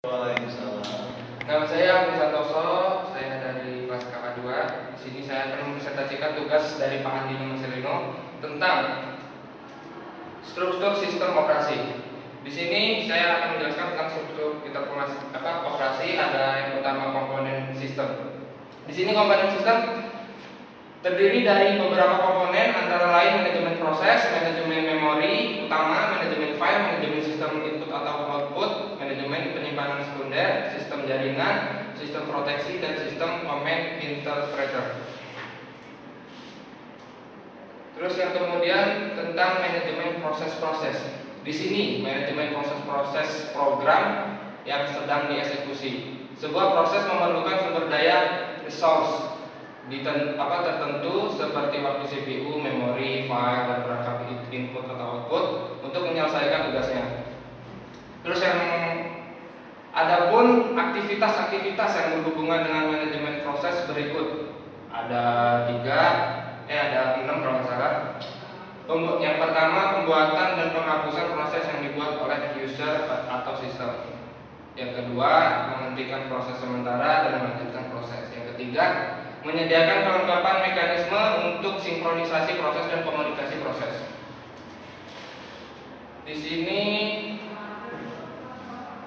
Waalaikumsalam. Nama saya Agus Santoso, saya dari kelas KK2. Di sini saya akan mempresentasikan tugas dari Pak Andi Marcelino tentang struktur sistem operasi. Di sini saya akan menjelaskan tentang struktur operasi. Ada yang pertama komponen sistem. Di sini komponen sistem terdiri dari beberapa komponen antara lain manajemen proses, manajemen memori utama, manajemen file, manajemen sistem input atau output, manajemen penyimpanan sekunder, sistem jaringan, sistem proteksi, dan sistem command interpreter. Terus yang kemudian tentang manajemen proses-proses. Di sini manajemen proses-proses program yang sedang dieksekusi. Sebuah proses memerlukan sumber daya resource tertentu seperti waktu CPU, memori, file, dan perangkat input atau output untuk menyelesaikan tugasnya. Terus yang adapun aktivitas-aktivitas yang berhubungan dengan manajemen proses berikut. Ada 6 kalau nggak salah. Yang pertama, pembuatan dan penghapusan proses yang dibuat oleh user atau sistem. Yang kedua, menghentikan proses sementara dan melanjutkan proses. Yang ketiga, menyediakan kelengkapan mekanisme untuk sinkronisasi proses dan komunikasi proses. Di sini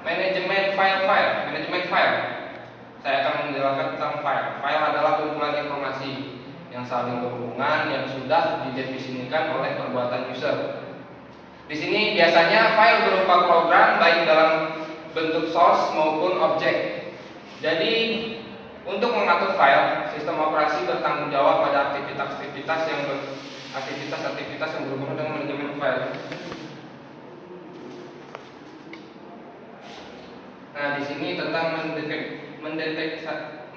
manajemen file. Saya akan menjelaskan tentang file. File adalah kumpulan informasi yang saling berhubungan yang sudah didefinisikan oleh perbuatan user. Di sini biasanya file berupa program baik dalam bentuk source maupun objek. Jadi untuk mengatur file, sistem operasi bertanggung jawab pada aktivitas-aktivitas yang berhubungan dengan manajemen file. Nah, di sini tentang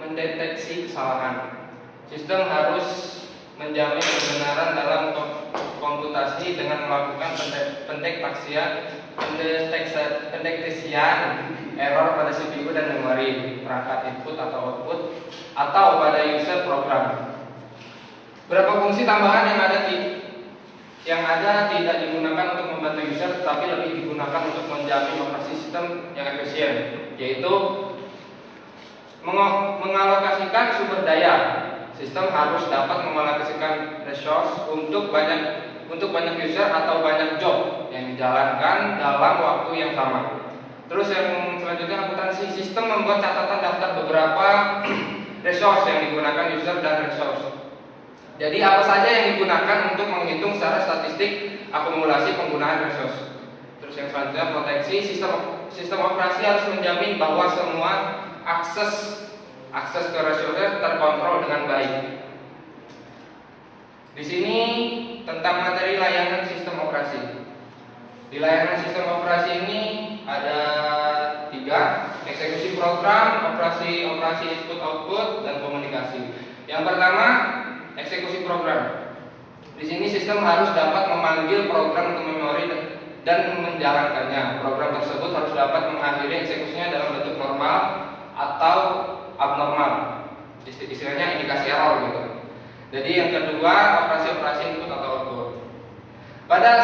mendeteksi kesalahan. Sistem harus menjamin kebenaran dalam komputasi dengan melakukan pendeteksian error pada CPU dan memori, perangkat input atau output, atau pada user program. Berapa fungsi tambahan yang ada tidak digunakan untuk membantu user, tetapi lebih digunakan untuk menjamin operasi sistem yang efisien, yaitu mengalokasikan sumber daya. Sistem harus dapat mengalokasikan resource untuk banyak user atau banyak job yang dijalankan dalam waktu yang sama. Terus yang selanjutnya, akuntansi. Sistem membuat catatan daftar beberapa resource yang digunakan user dan resource. Jadi apa saja yang digunakan untuk menghitung secara statistik akumulasi penggunaan resource. Terus yang selanjutnya, proteksi. Sistem operasi harus menjamin bahwa semua akses ke resource terkontrol dengan baik. Di sini tentang materi layanan sistem operasi. Di layanan sistem operasi ini ada 3: eksekusi program, operasi input output, dan komunikasi. Yang pertama, eksekusi program. Di sini sistem harus dapat memanggil program ke memori dan menjalankannya. Program tersebut harus dapat mengakhiri eksekusinya dalam bentuk normal atau abnormal. Istilahnya indikasi error gitu. Jadi yang kedua, operasi input atau output. Pada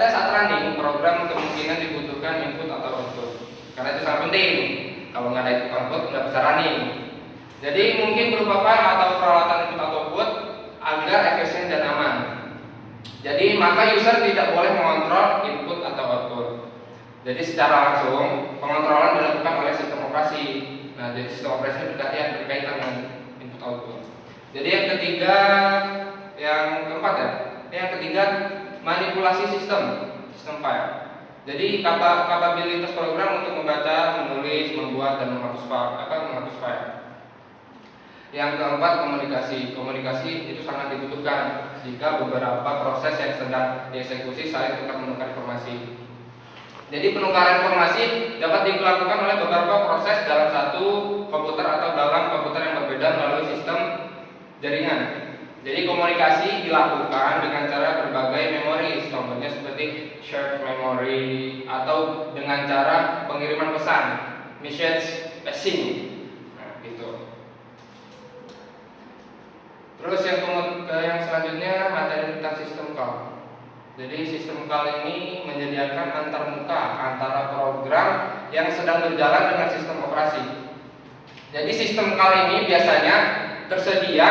saat running, program kemungkinan dibutuhkan input atau output. Karena itu sangat penting. Kalau nggak ada input output, nggak bisa running. Jadi mungkin berupa file atau peralatan input atau output agar efisien dan aman. Jadi maka user tidak boleh mengontrol input atau output. Jadi secara langsung pengontrolan dilakukan oleh sistem operasi. Nah, jadi sistem operasi berkaitan dengan input output. Jadi yang ketiga, manipulasi sistem file. Jadi kapabilitas program untuk membaca, menulis, membuat, dan menghapus file. Yang keempat, komunikasi. Komunikasi itu sangat dibutuhkan jika beberapa proses yang sedang dieksekusi saling tukar menukar informasi. Jadi penukaran informasi dapat dilakukan oleh beberapa proses dalam satu komputer atau dalam komputer yang berbeda melalui sistem jaringan. Jadi komunikasi dilakukan dengan cara berbagai memori, contohnya seperti shared memory, atau dengan cara pengiriman pesan, message passing. Nah, gitu. Terus yang selanjutnya, materi tentang sistem call. Jadi sistem CAL ini menyediakan antarmuka antara program yang sedang berjalan dengan sistem operasi. Jadi sistem CAL ini biasanya tersedia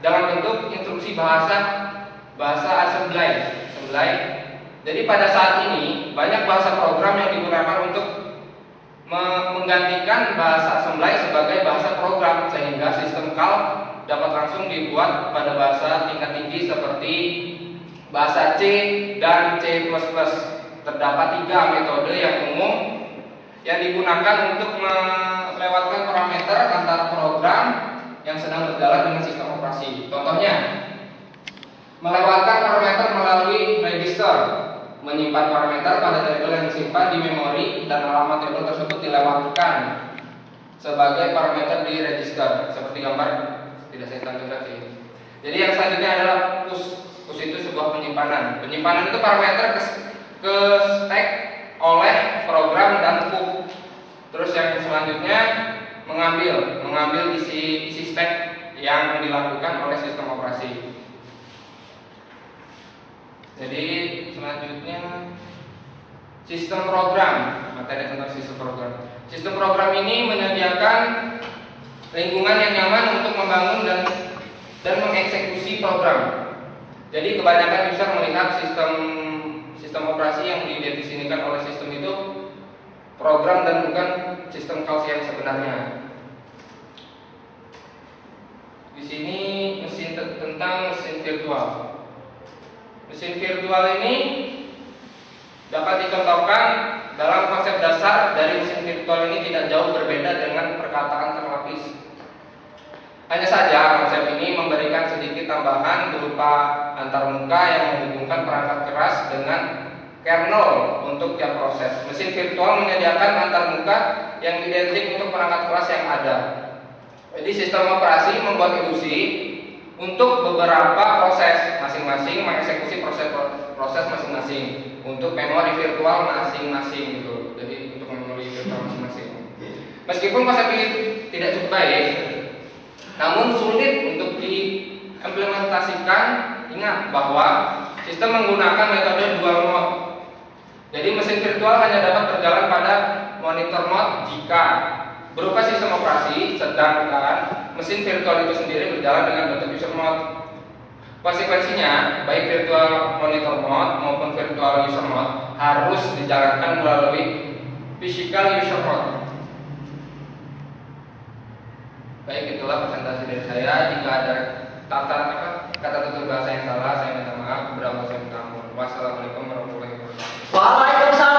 dalam bentuk instruksi bahasa assembly. Jadi pada saat ini banyak bahasa program yang digunakan untuk menggantikan bahasa assembly sebagai bahasa program, sehingga sistem CAL dapat langsung dibuat pada bahasa tingkat tinggi seperti bahasa C dan C++. Terdapat 3 metode yang umum yang digunakan untuk melewatkan parameter antara program yang sedang berjalan dengan sistem operasi. Contohnya, melewatkan parameter melalui register, menyimpan parameter pada tabel yang disimpan di memori dan alamat tabel tersebut dilewatkan sebagai parameter di register, seperti gambar tidak saya tampilkan sih. Jadi yang selanjutnya adalah push. Push itu sebuah penyimpanan. Penyimpanan itu parameter ke stack oleh program dan push. Terus yang selanjutnya mengambil isi stack yang dilakukan oleh sistem operasi. Jadi selanjutnya sistem program, materi tentang sistem program. Sistem program ini menyediakan lingkungan yang nyaman untuk membangun dan mengeksekusi program. Jadi kebanyakan user melihat sistem operasi yang didefinisikan oleh sistem itu program dan bukan sistem CAL yang sebenarnya. Di sini tentang mesin virtual. Mesin virtual ini dapat dicontohkan dalam konsep dasar dari mesin virtual ini tidak jauh berbeda dengan perkataan terlapis. Hanya saja konsep ini memberikan sedikit tambahan berupa antarmuka yang menghubungkan perangkat keras dengan kernel untuk tiap proses. Mesin virtual menyediakan antarmuka yang identik untuk perangkat keras yang ada. Jadi sistem operasi membuat ilusi untuk beberapa proses masing-masing mengeksekusi proses masing-masing untuk memori virtual masing-masing gitu. Jadi untuk memori virtual masing-masing. Meskipun konsep ini tidak cukup baik, namun sulit untuk diimplementasikan. Ingat bahwa sistem menggunakan metode dual mode. Jadi mesin virtual hanya dapat berjalan pada monitor mode jika berupa sistem operasi, sedangkan mesin virtual itu sendiri berjalan dengan bentuk user mode. Konsekuensinya, baik virtual monitor mode maupun virtual user mode harus dijalankan melalui physical user mode. Baik, itulah presentasi dari saya. Jika ada kata tutur bahasa yang salah, saya minta maaf. Beberapa saya minta ampun. Wassalamualaikum warahmatullahi wabarakatuh. Waalaikumsalam.